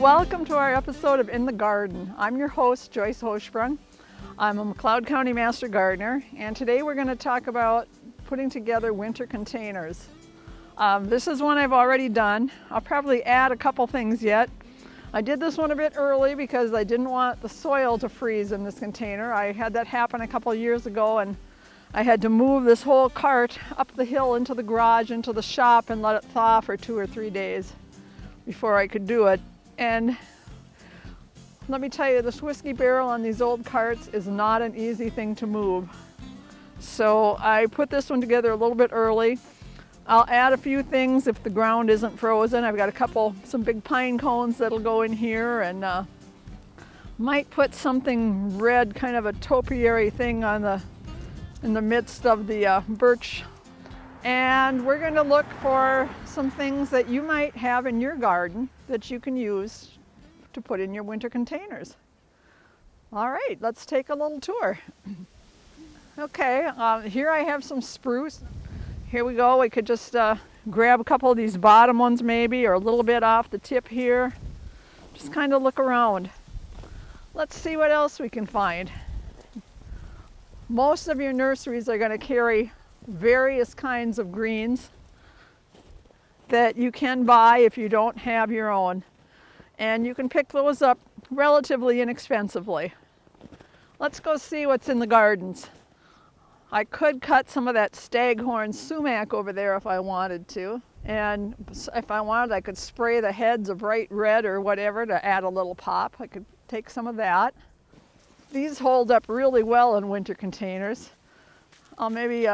welcome to our episode of In the Garden. I'm your host, Joyce Hochsprung. I'm a McLeod County Master Gardener, and today we're going to talk about putting together winter containers. This is one I've already done. I'll probably add a couple things yet. I did this one a bit early because I didn't want the soil to freeze in this container. I had that happen a couple years ago, and I had to move this whole cart up the hill into the garage, into the shop, and let it thaw for 2 or 3 days before I could do it. And let me tell you, this whiskey barrel on these old carts is not an easy thing to move. So I put this one together a little bit early. I'll add a few things if the ground isn't frozen. I've got some big pine cones that'll go in here, and might put something red, kind of a topiary thing in the midst of the birch. And we're going to look for some things that you might have in your garden that you can use to put in your winter containers. All right, let's take a little tour. Okay, here I have some spruce. Here we go. We could just grab a couple of these bottom ones maybe, or a little bit off the tip here. Just kind of look around. Let's see what else we can find. Most of your nurseries are going to carry various kinds of greens that you can buy if you don't have your own. And you can pick those up relatively inexpensively. Let's go see what's in the gardens. I could cut some of that staghorn sumac over there if I wanted to. And if I wanted, I could spray the heads of bright red or whatever to add a little pop. I could take some of that. These hold up really well in winter containers. I'll maybe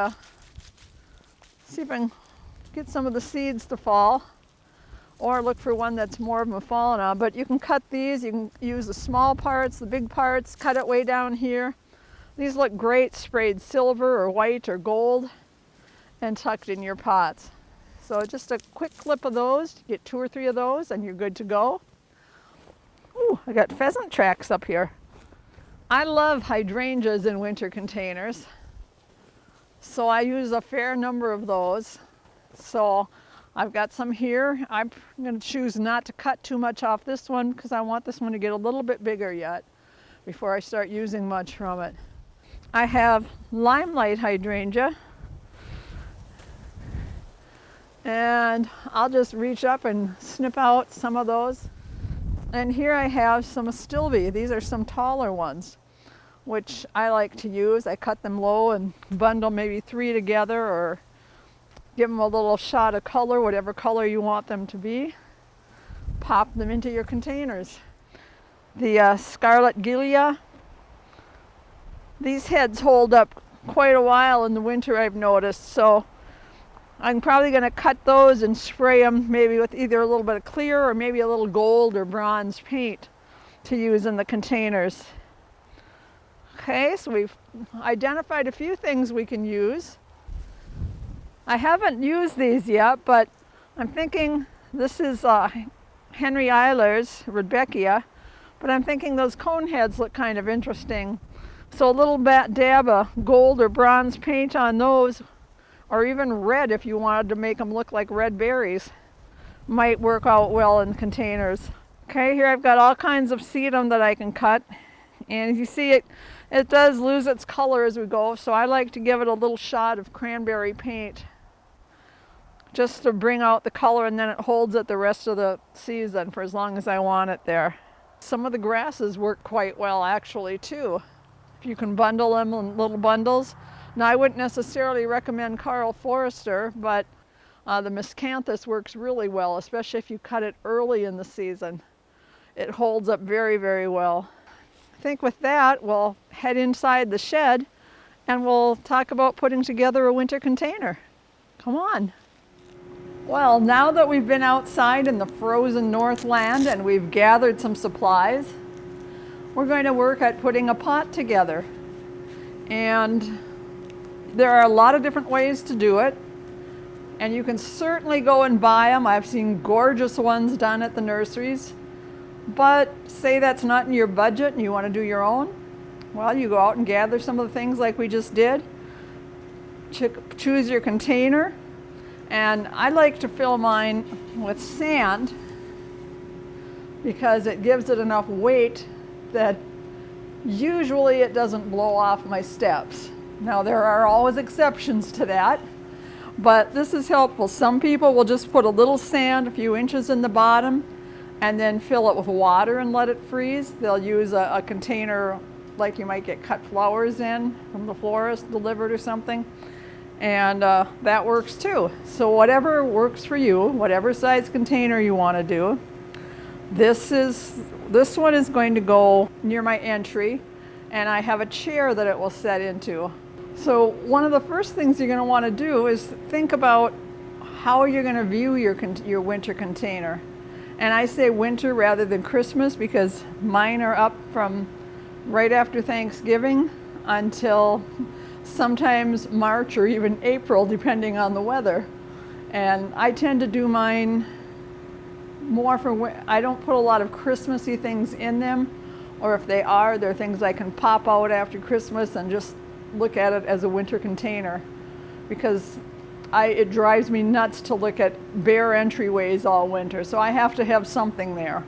see if I can get some of the seeds to fall, or look for one that's more of them fallen on. But you can cut these. You can use the small parts, the big parts, cut it way down here. These look great sprayed silver or white or gold and tucked in your pots. So just a quick clip of those, get 2 or 3 of those and you're good to go. Ooh, I got pheasant tracks up here. I love hydrangeas in winter containers, so I use a fair number of those. So I've got some here. I'm going to choose not to cut too much off this one because I want this one to get a little bit bigger yet before I start using much from it. I have limelight hydrangea, and I'll just reach up and snip out some of those. And here I have some astilbe. These are some taller ones, which I like to use. I cut them low and bundle maybe 3 together, or give them a little shot of color, whatever color you want them to be. Pop them into your containers. The scarlet gilia, these heads hold up quite a while in the winter, I've noticed. So I'm probably going to cut those and spray them maybe with either a little bit of clear or maybe a little gold or bronze paint to use in the containers. Okay, so we've identified a few things we can use. I haven't used these yet, but I'm thinking this is Henry Eiler's Rudbeckia, but I'm thinking those cone heads look kind of interesting. So a little dab of gold or bronze paint on those, or even red if you wanted to make them look like red berries, might work out well in containers. Okay, here I've got all kinds of sedum that I can cut, and as you see, it does lose its color as we go, so I like to give it a little shot of cranberry paint just to bring out the color, and then it holds it the rest of the season for as long as I want it there. Some of the grasses work quite well actually too, if you can bundle them in little bundles. Now I wouldn't necessarily recommend Karl Forster, but the miscanthus works really well, especially if you cut it early in the season. It holds up very, very well. I think with that, we'll head inside the shed and we'll talk about putting together a winter container. Come on. Well, now that we've been outside in the frozen Northland and we've gathered some supplies, we're going to work at putting a pot together. And there are a lot of different ways to do it. And you can certainly go and buy them. I've seen gorgeous ones done at the nurseries. But say that's not in your budget and you want to do your own, well, you go out and gather some of the things like we just did. Choose your container. And I like to fill mine with sand because it gives it enough weight that usually it doesn't blow off my steps. Now there are always exceptions to that, but this is helpful. Some people will just put a little sand a few inches in the bottom and then fill it with water and let it freeze. They'll use a container like you might get cut flowers in from the florist delivered or something, and that works too. So whatever works for you, whatever size container you want to do. This one is going to go near my entry, and I have a chair that it will set into. So one of the first things you're going to want to do is think about how you're going to view your winter container. And I say winter rather than Christmas because mine are up from right after Thanksgiving until sometimes March or even April, depending on the weather. And I tend to do mine more for, I don't put a lot of Christmassy things in them, or if they are, they're things I can pop out after Christmas and just look at it as a winter container, because it drives me nuts to look at bare entryways all winter, so I have to have something there.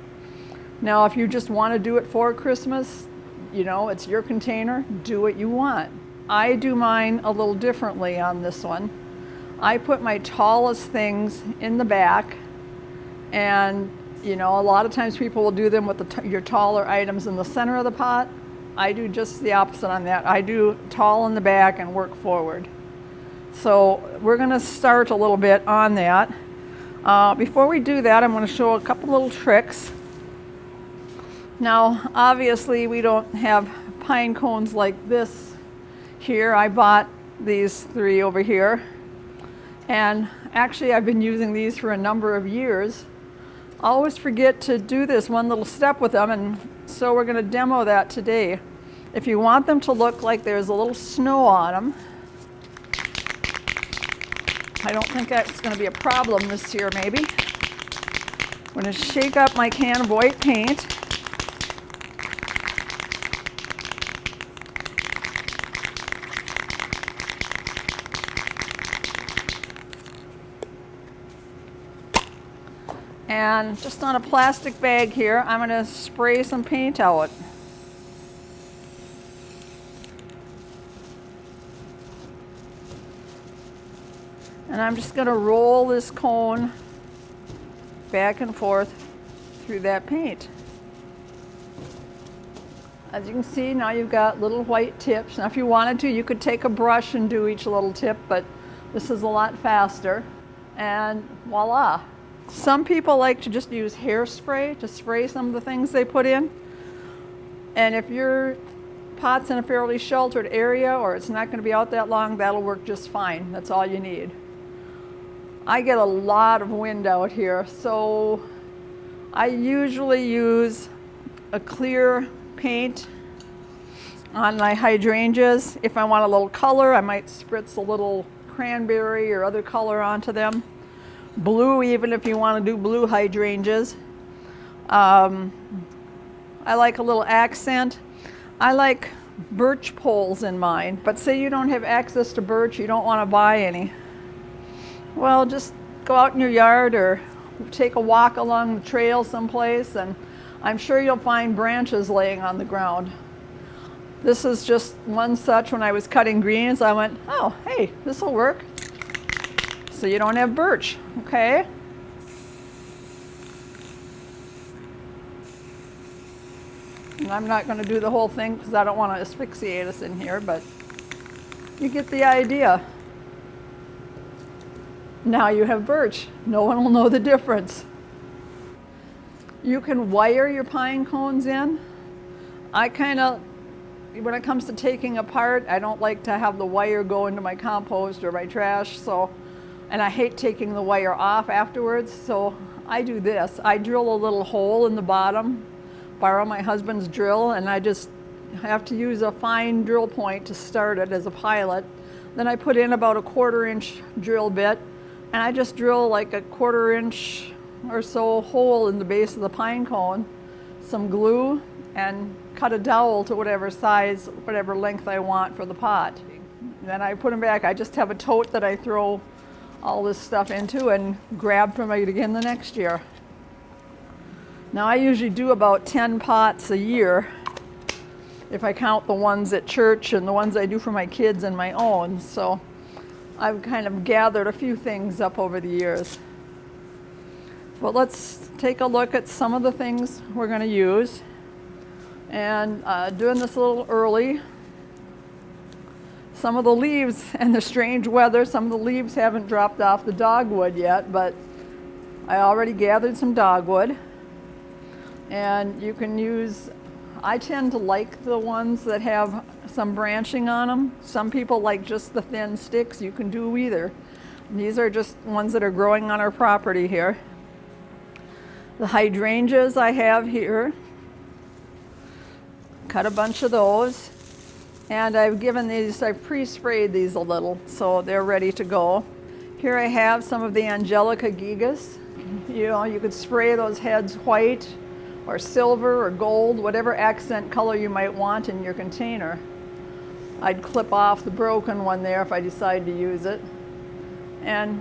Now if you just want to do it for Christmas, you know, it's your container, do what you want. I do mine a little differently on this one. I put my tallest things in the back, and you know, a lot of times people will do them with your taller items in the center of the pot. I do just the opposite on that. I do tall in the back and work forward. So we're going to start a little bit on that. Before we do that, I'm going to show a couple little tricks. Now, obviously, we don't have pine cones like this here. I bought these 3 over here. And actually, I've been using these for a number of years. I always forget to do this one little step with them, and so we're going to demo that today. If you want them to look like there's a little snow on them, I don't think that's going to be a problem this year maybe. I'm going to shake up my can of white paint. And just on a plastic bag here, I'm going to spray some paint out. And I'm just going to roll this cone back and forth through that paint. As you can see, now you've got little white tips. Now if you wanted to, you could take a brush and do each little tip, but this is a lot faster. And voila. Some people like to just use hairspray to spray some of the things they put in. And if your pot's in a fairly sheltered area or it's not going to be out that long, that'll work just fine. That's all you need. I get a lot of wind out here, so I usually use a clear paint on my hydrangeas. If I want a little color, I might spritz a little cranberry or other color onto them. Blue, even if you want to do blue hydrangeas. I like a little accent. I like birch poles in mine, but say you don't have access to birch, you don't want to buy any. Well, just go out in your yard or take a walk along the trail someplace, and I'm sure you'll find branches laying on the ground. This is just one such. When I was cutting greens, I went, oh, hey, this will work. So you don't have birch, okay? And I'm not going to do the whole thing because I don't want to asphyxiate us in here, but you get the idea. Now you have birch. No one will know the difference. You can wire your pine cones in. I kind of, when it comes to taking apart, I don't like to have the wire go into my compost or my trash, so, and I hate taking the wire off afterwards, so I do this. I drill a little hole in the bottom, borrow my husband's drill, and I just have to use a fine drill point to start it as a pilot. Then I put in about a 1/4 inch drill bit, and I just drill like a 1/4 inch or so hole in the base of the pine cone, some glue, and cut a dowel to whatever size, whatever length I want for the pot. And then I put them back. I just have a tote that I throw all this stuff into and grab from it again the next year. Now I usually do about 10 pots a year if I count the ones at church and the ones I do for my kids and my own. So I've kind of gathered a few things up over the years. But let's take a look at some of the things we're going to use. And doing this a little early. Some of the leaves and the strange weather, some of the leaves haven't dropped off the dogwood yet, but I already gathered some dogwood. And you can use, I tend to like the ones that have some branching on them. Some people like just the thin sticks. You can do either. These are just ones that are growing on our property here. The hydrangeas I have here. Cut a bunch of those. And I've pre-sprayed these a little, so they're ready to go. Here I have some of the Angelica gigas. You know, you could spray those heads white or silver or gold, whatever accent color you might want in your container. I'd clip off the broken one there if I decide to use it.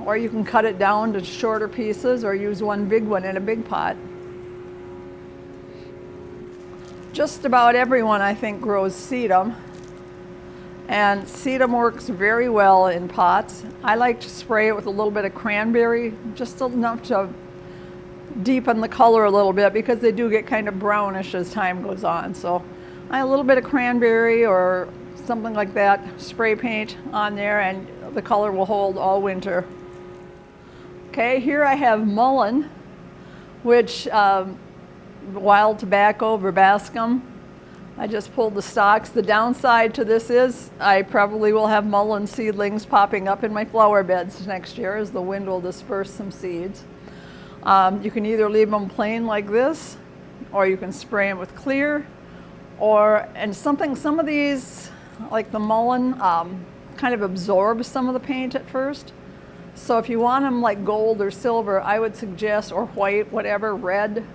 Or you can cut it down to shorter pieces or use one big one in a big pot. Just about everyone, I think, grows sedum. And sedum works very well in pots. I like to spray it with a little bit of cranberry, just enough to deepen the color a little bit because they do get kind of brownish as time goes on. So a little bit of cranberry or something like that, spray paint on there, and the color will hold all winter. Okay, here I have mullein, which wild tobacco, verbascum. I just pulled the stalks. The downside to this is I probably will have mullein seedlings popping up in my flower beds next year as the wind will disperse some seeds. You can either leave them plain like this, or you can spray them with clear, and some of these, like the mullein, kind of absorb some of the paint at first. So if you want them like gold or silver, I would suggest, or white, whatever, red,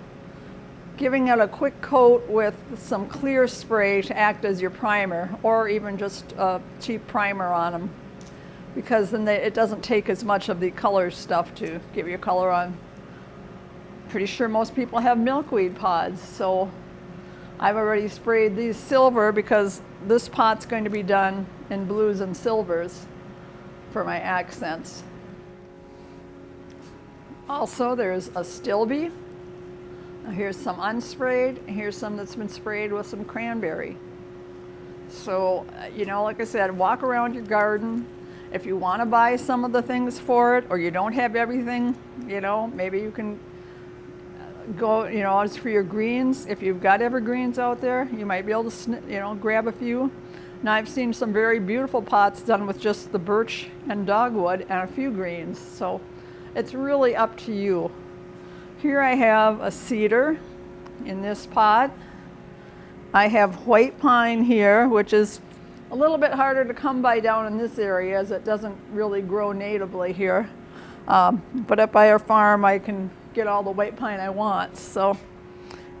giving it a quick coat with some clear spray to act as your primer, or even just a cheap primer on them, because then it doesn't take as much of the color stuff to give you color on. Pretty sure most people have milkweed pods, so I've already sprayed these silver because this pot's going to be done in blues and silvers for my accents. Also, there's a stilby. Now here's some unsprayed, and here's some that's been sprayed with some cranberry. So, you know, like I said, walk around your garden. If you want to buy some of the things for it, or you don't have everything, you know, maybe you can go, you know, as for your greens, if you've got evergreens out there, you might be able to, you know, grab a few. Now I've seen some very beautiful pots done with just the birch and dogwood and a few greens, so it's really up to you. Here I have a cedar in this pot. I have white pine here, which is a little bit harder to come by down in this area as it doesn't really grow natively here. But up by our farm, I can get all the white pine I want. So,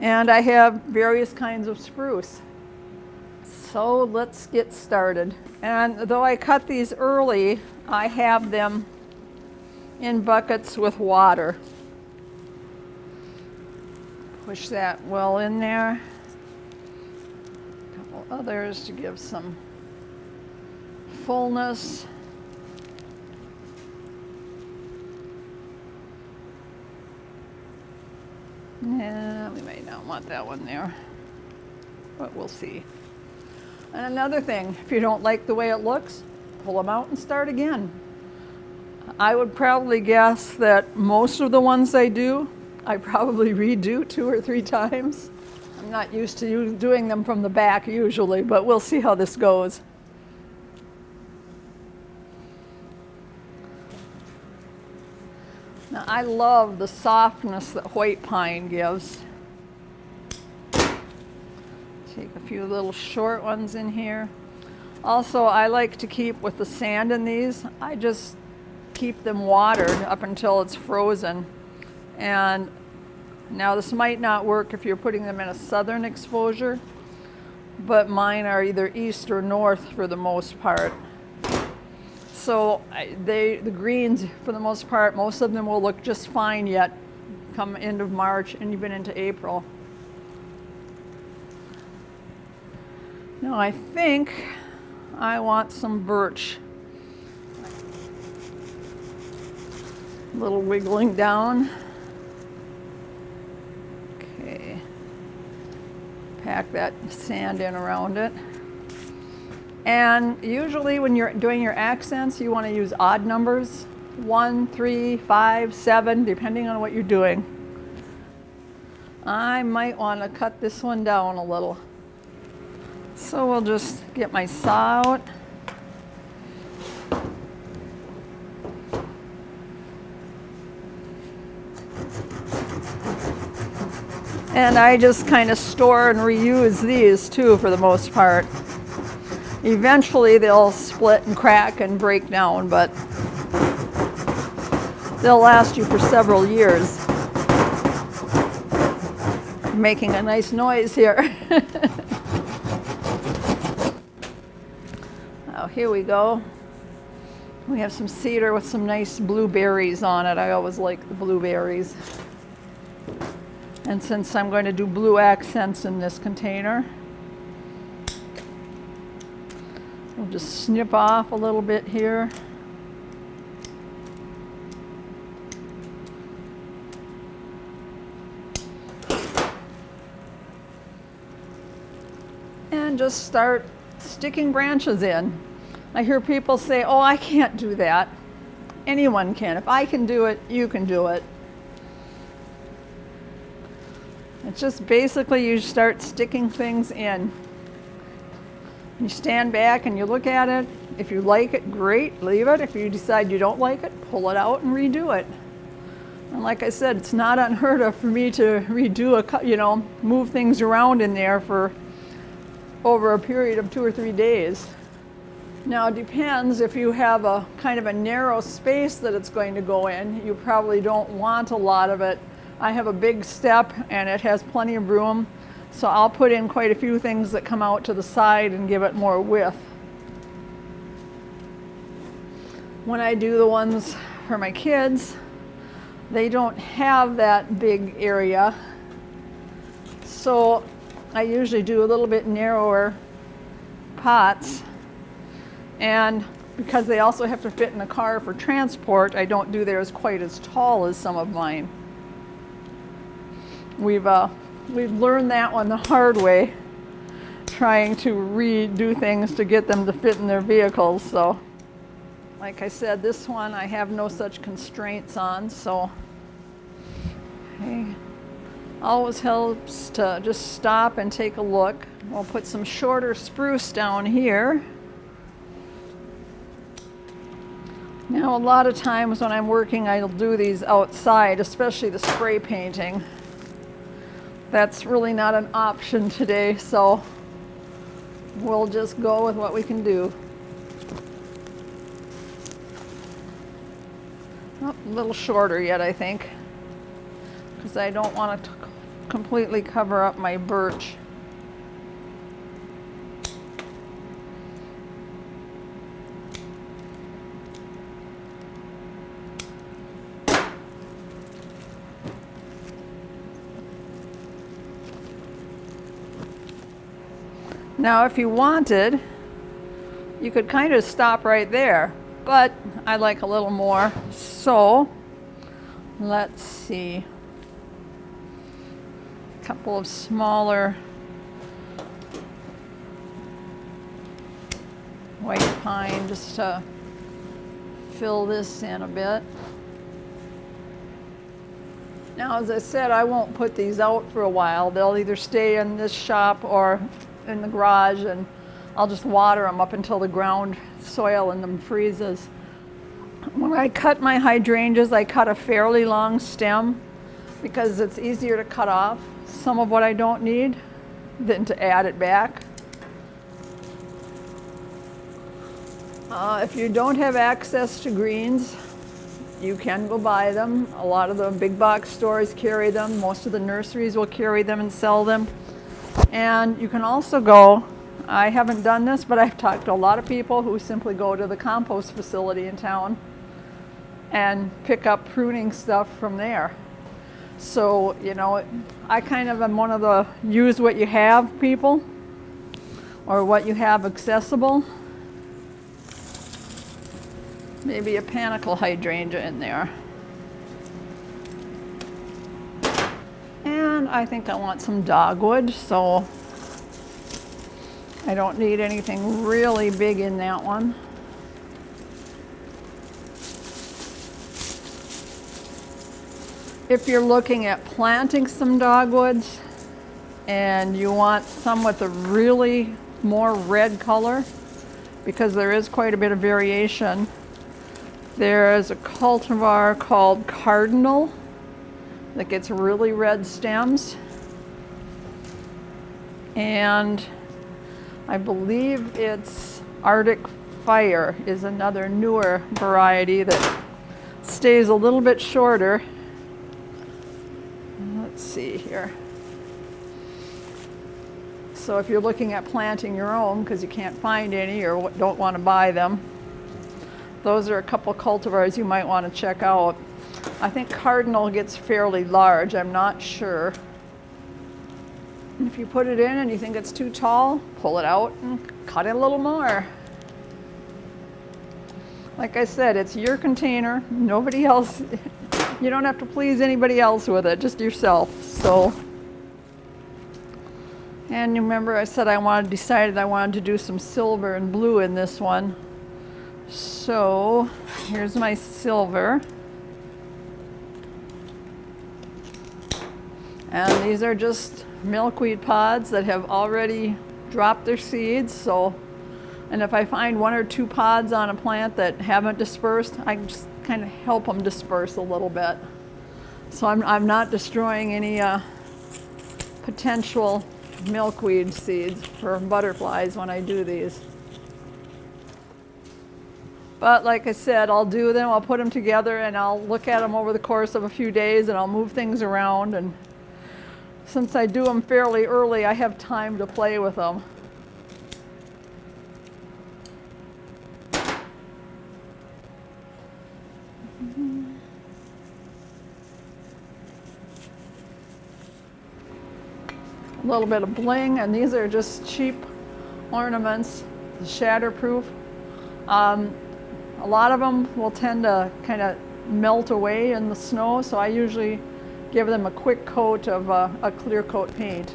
and I have various kinds of spruce. So let's get started. And though I cut these early, I have them in buckets with water. Push that well in there. A couple others to give some fullness. Yeah, we may not want that one there, but we'll see. And another thing, if you don't like the way it looks, pull them out and start again. I would probably guess that most of the ones I do, I probably redo 2 or 3 times. I'm not used to doing them from the back usually, but we'll see how this goes. Now, I love the softness that white pine gives. Take a few little short ones in here. Also, I like to keep, with the sand in these, I just keep them watered up until it's frozen. And now this might not work if you're putting them in a southern exposure, but mine are either east or north for the most part. So the greens, for the most part, most of them will look just fine yet come end of March and even into April. Now I think I want some birch. A little wiggling down. Okay. Pack that sand in around it. And usually when you're doing your accents, you want to use odd numbers. 1, 3, 5, 7, depending on what you're doing. I might want to cut this one down a little. So we'll just get my saw out. And I just kind of store and reuse these too for the most part. Eventually they'll split and crack and break down, but they'll last you for several years. Making a nice noise here. Oh, here we go. We have some cedar with some nice blueberries on it. I always like the blueberries. And since I'm going to do blue accents in this container, we'll just snip off a little bit here. And just start sticking branches in. I hear people say, oh, I can't do that. Anyone can. If I can do it, you can do it. It's just basically you start sticking things in. You stand back and you look at it. If you like it, great, leave it. If you decide you don't like it, pull it out and redo it. And like I said, it's not unheard of for me to redo move things around in there for over a period of 2 or 3 days. Now it depends. If you have a kind of a narrow space that it's going to go in, you probably don't want a lot of it. I have a big step and it has plenty of room, so I'll put in quite a few things that come out to the side and give it more width. When I do the ones for my kids, they don't have that big area, so I usually do a little bit narrower pots, and because they also have to fit in a car for transport, I don't do theirs quite as tall as some of mine. We've learned that one the hard way, trying to redo things to get them to fit in their vehicles. So like I said, this one I have no such constraints on, so okay. Always helps to just stop and take a look. We'll put some shorter spruce down here. Now a lot of times when I'm working, I'll do these outside, especially the spray painting. That's really not an option today, so we'll just go with what we can do. Oh, a little shorter yet, I think, because I don't want to completely cover up my birch. Now, if you wanted, you could kind of stop right there, but I like a little more. So, let's see. A couple of smaller white pine just to fill this in a bit. Now, as I said, I won't put these out for a while. They'll either stay in this shop or in the garage, and I'll just water them up until the ground soil in them freezes. When I cut my hydrangeas, I cut a fairly long stem because it's easier to cut off some of what I don't need than to add it back. If you don't have access to greens, you can go buy them. A lot of the big box stores carry them. Most of the nurseries will carry them and sell them. And you can also go, I haven't done this, but I've talked to a lot of people who simply go to the compost facility in town and pick up pruning stuff from there. So, you know, I kind of am one of the use what you have people, or what you have accessible. Maybe a panicle hydrangea in there. And I think I want some dogwood, so I don't need anything really big in that one. If you're looking at planting some dogwoods and you want some with a really more red color, because there is quite a bit of variation, there's a cultivar called Cardinal that gets really red stems. And I believe it's Arctic Fire is another newer variety that stays a little bit shorter. Let's see here. So if you're looking at planting your own because you can't find any or don't want to buy them, those are a couple cultivars you might want to check out. I think Cardinal gets fairly large, I'm not sure. If you put it in and you think it's too tall, pull it out and cut it a little more. Like I said, it's your container, nobody else. You don't have to please anybody else with it, just yourself. So, and you remember I said decided I wanted to do some silver and blue in this one. So here's my silver. And these are just milkweed pods that have already dropped their seeds. So, and if I find one or two pods on a plant that haven't dispersed, I just kind of help them disperse a little bit. So I'm not destroying any potential milkweed seeds for butterflies when I do these. But like I said, I'll do them, I'll put them together and I'll look at them over the course of a few days and I'll move things around. And since I do them fairly early, I have time to play with them. A little bit of bling, and these are just cheap ornaments, shatterproof. A lot of them will tend to kind of melt away in the snow, so I usually give them a quick coat of a clear coat paint,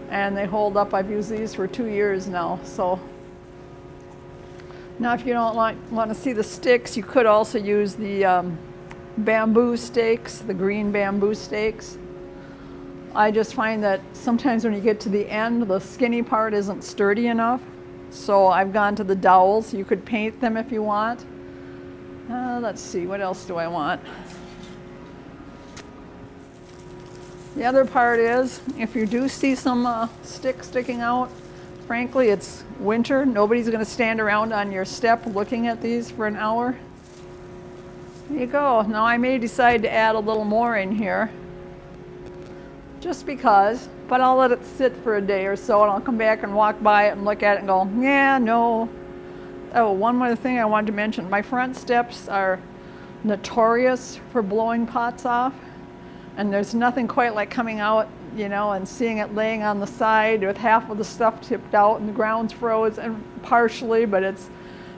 and they hold up. I've used these for 2 years now. So now if you don't want to see the sticks, you could also use the bamboo stakes, the green bamboo stakes. I just find that sometimes when you get to the end, the skinny part isn't sturdy enough. So I've gone to the dowels. You could paint them if you want. Let's see, what else do I want? The other part is, if you do see some sticks sticking out, frankly, it's winter. Nobody's going to stand around on your step looking at these for an hour. There you go. Now I may decide to add a little more in here, just because, but I'll let it sit for a day or so and I'll come back and walk by it and look at it and go, yeah, no. Oh, one more thing I wanted to mention. My front steps are notorious for blowing pots off, and there's nothing quite like coming out, you know, and seeing it laying on the side with half of the stuff tipped out and the ground's frozen partially, but it's,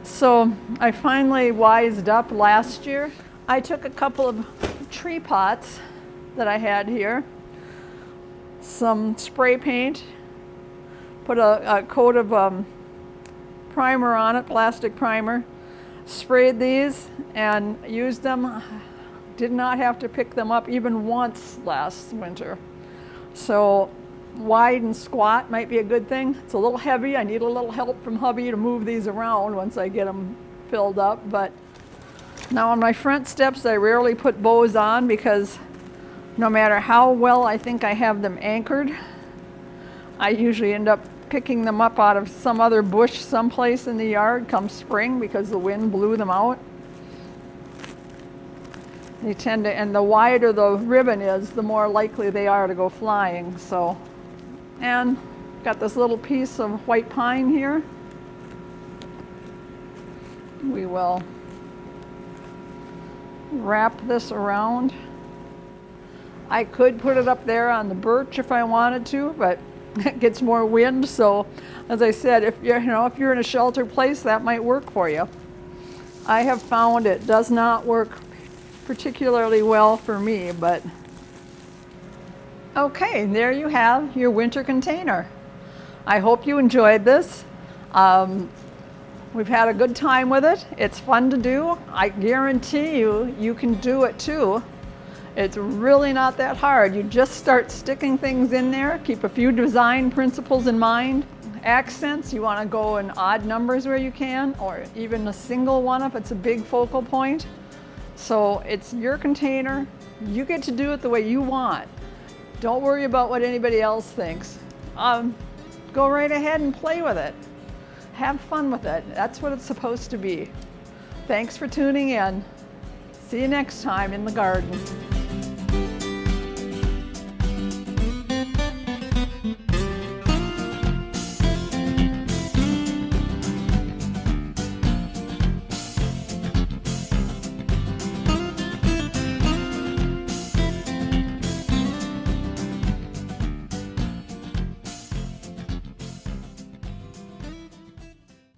so I finally wised up last year. I took a couple of tree pots that I had here, some spray paint, put a coat of primer on it, plastic primer, sprayed these and used them. Did not have to pick them up even once last winter. So wide and squat might be a good thing. It's a little heavy. I need a little help from hubby to move these around once I get them filled up. But now on my front steps, I rarely put bows on because no matter how well I think I have them anchored, I usually end up picking them up out of some other bush someplace in the yard come spring because the wind blew them out. They tend to, and the wider the ribbon is, the more likely they are to go flying. So, and got this little piece of white pine here. We will wrap this around. I could put it up there on the birch if I wanted to, but it gets more wind. So as I said, if you're in a sheltered place, that might work for you. I have found it does not work particularly well for me, but okay, there you have your winter container. I hope you enjoyed this. We've had a good time with it. It's fun to do. I guarantee you can do it too. It's really not that hard. You just start sticking things in there. Keep a few design principles in mind. Accents, you want to go in odd numbers where you can, or even a single one if it's a big focal point. So it's your container. You get to do it the way you want. Don't worry about what anybody else thinks. Go right ahead and play with it. Have fun with it. That's what it's supposed to be. Thanks for tuning in. See you next time in the garden.